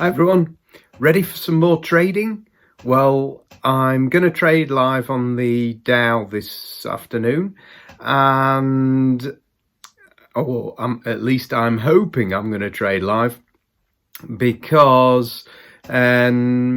Hi everyone, ready for some more trading? Well, I'm going to trade live on the Dow this afternoon, and at least I'm hoping I'm going to trade live because I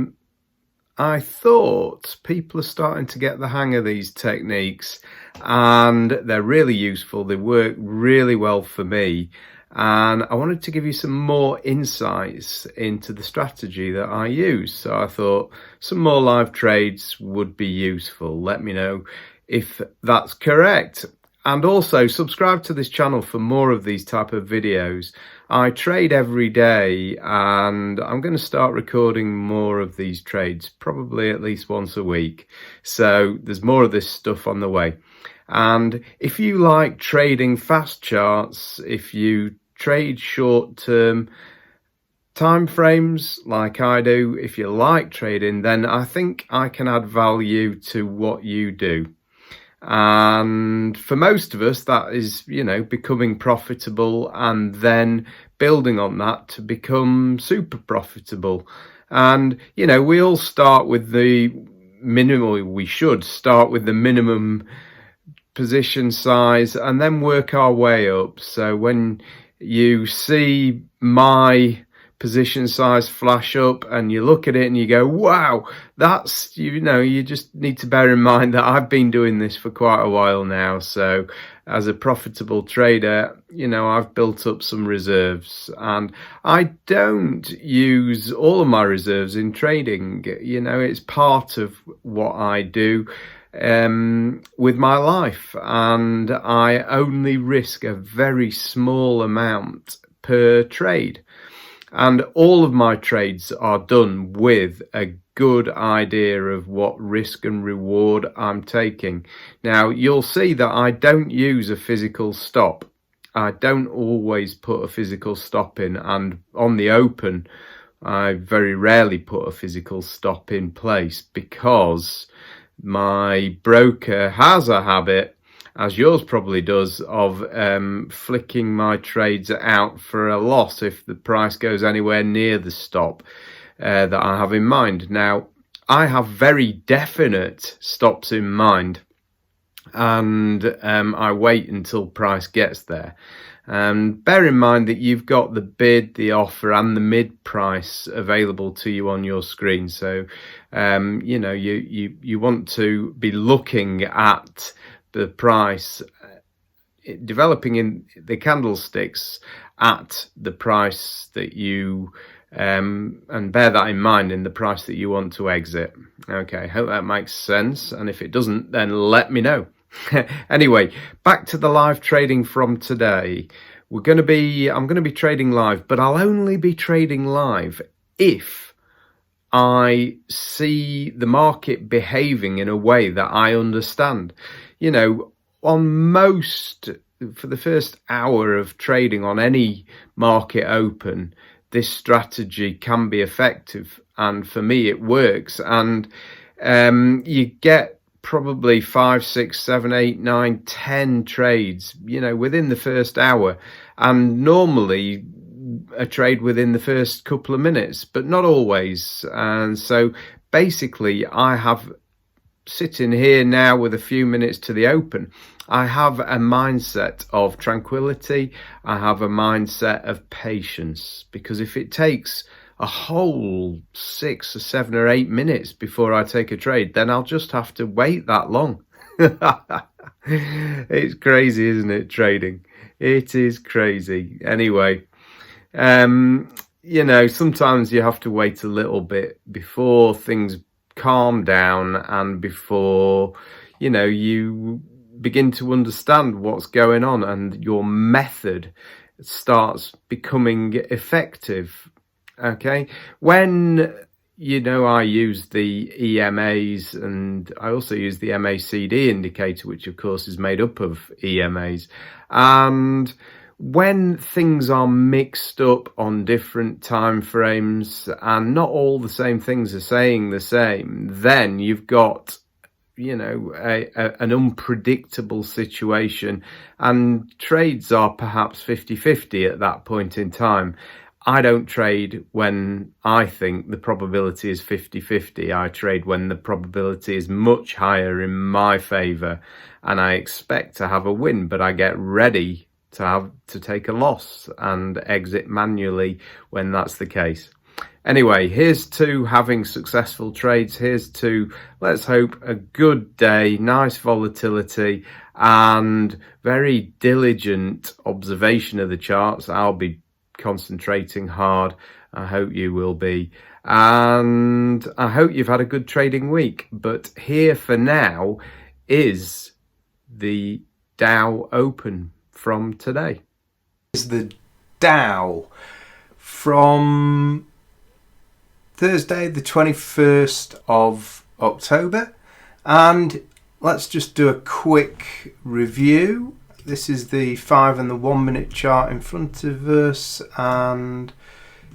thought people are starting to get the hang of these techniques and they're really useful. They work really well for me. And I wanted to give you some more insights into the strategy that I use. So I thought some more live trades would be useful. Let me know if that's correct. And also subscribe to this channel for more of these type of videos. I trade every day and I'm going to start recording more of these trades, probably at least once a week. So there's more of this stuff on the way. And if you like trading fast charts, if you trade short-term time frames like I do, if you like trading, then I think I can add value to what you do. And for most of us, that is, becoming profitable and then building on that to become super profitable. And, we all start with the minimum, we should start with the minimum position size and then work our way up. So when you see my position size flash up and you look at it and you go, wow, that's, you just need to bear in mind that I've been doing this for quite a while now. So as a profitable trader, I've built up some reserves, and I don't use all of my reserves in trading. It's part of what I do with my life, and I only risk a very small amount per trade, and all of my trades are done with a good idea of what risk and reward I'm taking. Now you'll see that I don't use a physical stop. I don't always put a physical stop in, and on the open I very rarely put a physical stop in place because my broker has a habit, as yours probably does, of flicking my trades out for a loss if the price goes anywhere near the stop that I have in mind. Now, I have very definite stops in mind, and I wait until price gets there. Bear in mind that you've got the bid, the offer and the mid price available to you on your screen. So you want to be looking at the price developing in the candlesticks at the price that you and bear that in mind in the price that you want to exit. Okay, hope that makes sense, and if it doesn't, then let me know. Anyway, back to the live trading from today. I'm going to be trading live, but I'll only be trading live if I see the market behaving in a way that I understand. For the first hour of trading on any market open, this strategy can be effective, and for me it works. And you get probably 5, 6, 7, 8, 9, 10 trades, within the first hour, and normally a trade within the first couple of minutes, but not always. And so basically I have, sitting here now with a few minutes to the open, I have a mindset of tranquility. I have a mindset of patience, because if it takes a whole 6 or 7 or 8 minutes before I take a trade, then I'll just have to wait that long. It's crazy, isn't it, trading? It is crazy. Anyway, sometimes you have to wait a little bit before things calm down and before, you begin to understand what's going on and your method starts becoming effective. Okay, when I use the EMAs, and I also use the MACD indicator, which of course is made up of EMAs, and when things are mixed up on different time frames and not all the same things are saying the same, then you've got an unpredictable situation, and trades are perhaps 50-50 at that point in time. I don't trade when I think the probability is 50-50. I trade when the probability is much higher in my favour and I expect to have a win, but I get ready to take a loss and exit manually when that's the case. Anyway, here's to having successful trades. Here's to, let's hope, a good day, nice volatility, and very diligent observation of the charts. I'll be concentrating hard. I hope you will be. And I hope you've had a good trading week. But here for now is the Dow Open from today. Is the Dow from Thursday, the 21st of October, and let's just do a quick review. This is the 5 and the 1 minute chart in front of us, and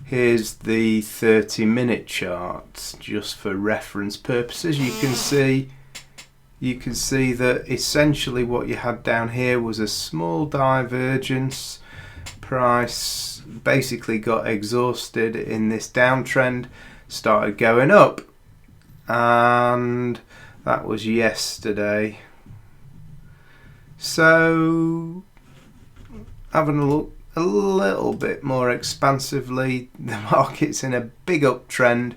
here's the 30-minute chart just for reference purposes. You can see that essentially what you had down here was a small divergence. Price basically got exhausted in this downtrend, started going up, and that was yesterday. So having a look a little bit more expansively, the market's in a big uptrend,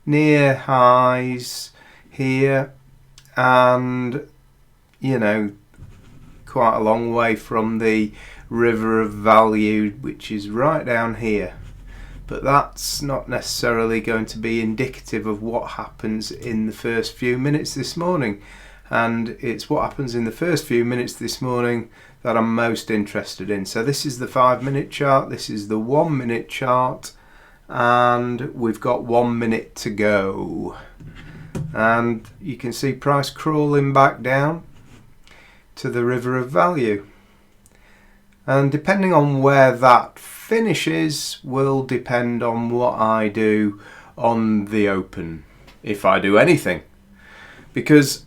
near highs here, and quite a long way from the river of value, which is right down here. But that's not necessarily going to be indicative of what happens in the first few minutes this morning, and it's what happens in the first few minutes this morning that I'm most interested in. So this is the 5-minute chart, this is the 1 minute chart, and we've got 1 minute to go, and you can see price crawling back down to the river of value. And depending on where that finishes will depend on what I do on the open, if I do anything. Because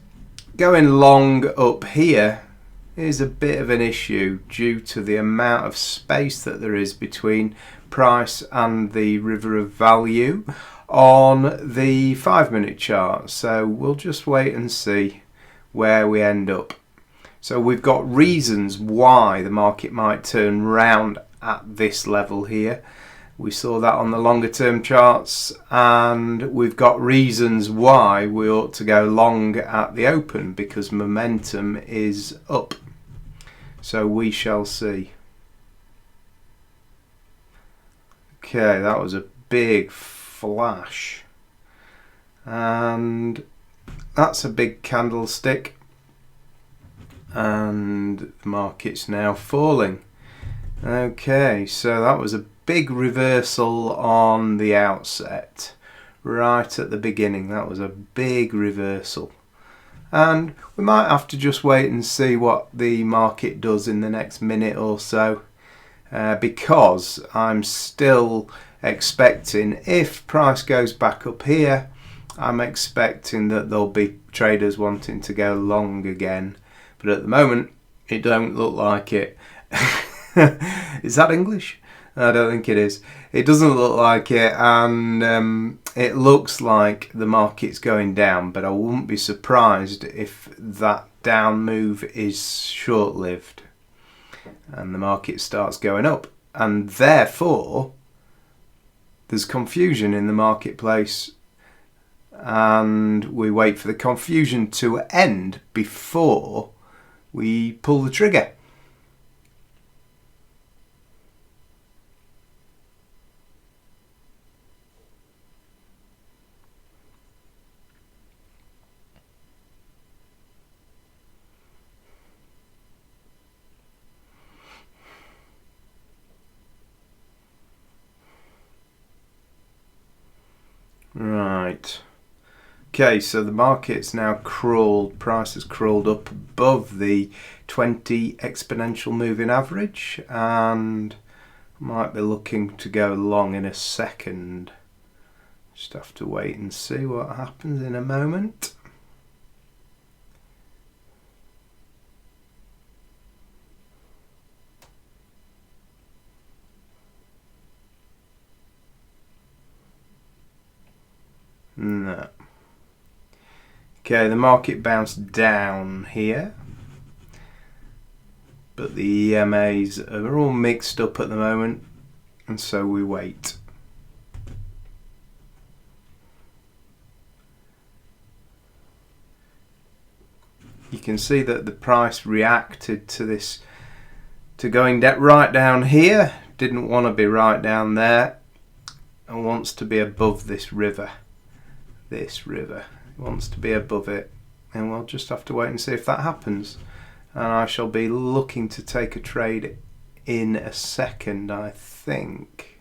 going long up here is a bit of an issue due to the amount of space that there is between price and the river of value on the 5-minute chart. So we'll just wait and see where we end up. So we've got reasons why the market might turn round at this level here. We saw that on the longer term charts, and we've got reasons why we ought to go long at the open, because momentum is up. So we shall see. Okay, that was a big flash, and that's a big candlestick, and the market's now falling. Okay, so that was a big reversal on the outset, right at the beginning. That was a big reversal, and we might have to just wait and see what the market does in the next minute or so, because I'm still expecting, if price goes back up here, I'm expecting that there'll be traders wanting to go long again. But at the moment, it don't look like it. Is that English? I don't think it is. It doesn't look like it, and it looks like the market's going down, but I wouldn't be surprised if that down move is short-lived and the market starts going up, and therefore there's confusion in the marketplace, and we wait for the confusion to end before we pull the trigger. Right. Okay, so the market's now crawled, price has crawled up above the 20 exponential moving average, and might be looking to go long in a second. Just have to wait and see what happens in a moment. No. Okay, the market bounced down here, but the EMAs are all mixed up at the moment, and so we wait. You can see that the price reacted to this, to going right down here, didn't want to be right down there, and wants to be above this river. This river wants to be above it, and we'll just have to wait and see if that happens. And I shall be looking to take a trade in a second, I think.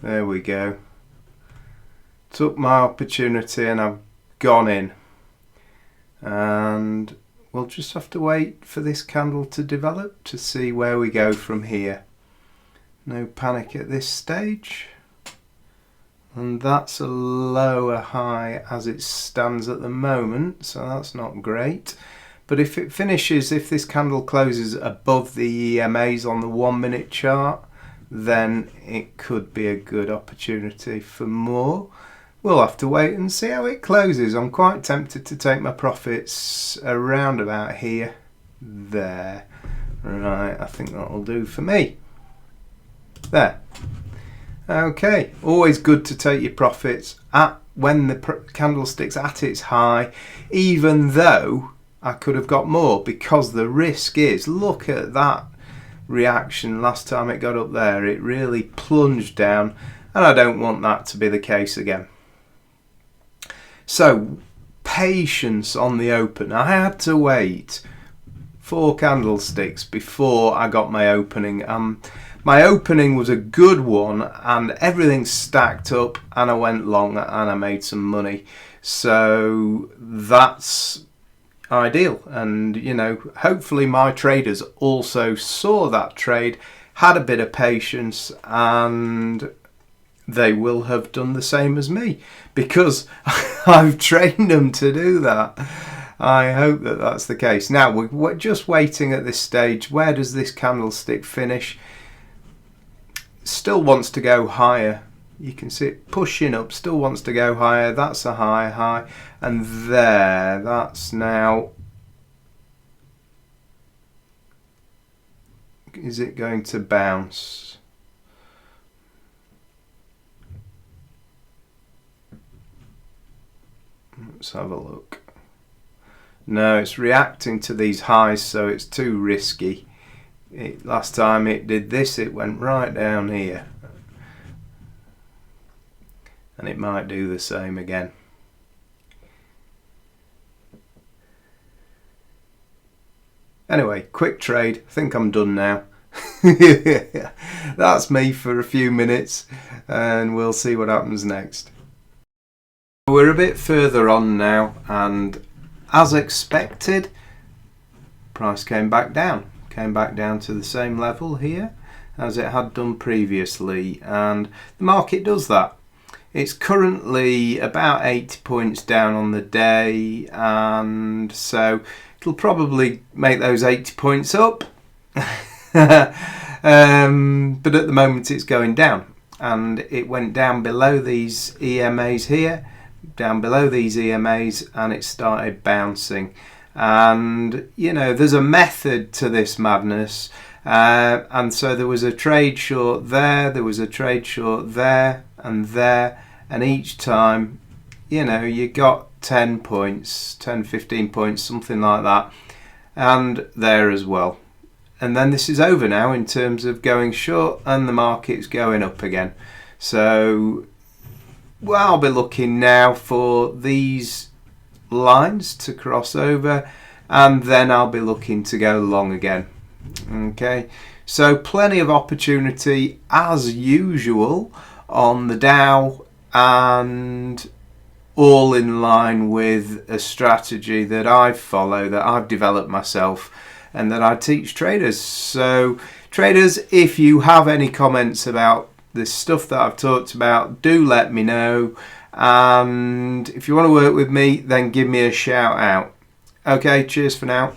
There we go. Took my opportunity and I've gone in. And we'll just have to wait for this candle to develop to see where we go from here. No panic at this stage. And that's a lower high as it stands at the moment, so that's not great. But if it finishes, if this candle closes above the EMAs on the 1 minute chart, then it could be a good opportunity for more. We'll have to wait and see how it closes. I'm quite tempted to take my profits around about here. There. Right, I think that'll do for me. There. Okay, always good to take your profits at when the candlestick's at its high, even though I could have got more, because the risk is, look at that reaction last time it got up there. It really plunged down, and I don't want that to be the case again. So patience on the open. I had to wait 4 candlesticks before I got my opening. My opening was a good one and everything stacked up, and I went long and I made some money. So that's ideal, and you know, hopefully my traders also saw that trade, had a bit of patience, and they will have done the same as me, because I've trained them to do that. I hope that that's the case. Now we're just waiting at this stage. Where does this candlestick finish? Still wants to go higher. You can see it pushing up, still wants to go higher. That's a high, and there, that's now, is it going to bounce? Let's have a look. No, it's reacting to these highs, so it's too risky. Last time it did this, it went right down here. And it might do the same again. Anyway, quick trade. I think I'm done now. That's me for a few minutes, and we'll see what happens next. We're a bit further on now, and as expected, price came back down to the same level here as it had done previously, and the market does that. It's currently about 80 points down on the day, and so it'll probably make those 80 points up. But at the moment it's going down, and it went down below these EMAs here, and it started bouncing. And you know, there's a method to this madness, and so there was a trade short there was a trade short there, and each time, you know, you got 10 points, 10, 15 points, something like that, and there as well. And then this is over now in terms of going short, and the market's going up again. So well, I'll be looking now for these lines to cross over, and then I'll be looking to go long again. Okay, so plenty of opportunity as usual on the Dow, and all in line with a strategy that I follow, that I've developed myself, and that I teach traders. So traders, if you have any comments about this stuff that I've talked about, do let me know, And if you want to work with me, then give me a shout out. Okay, cheers for now.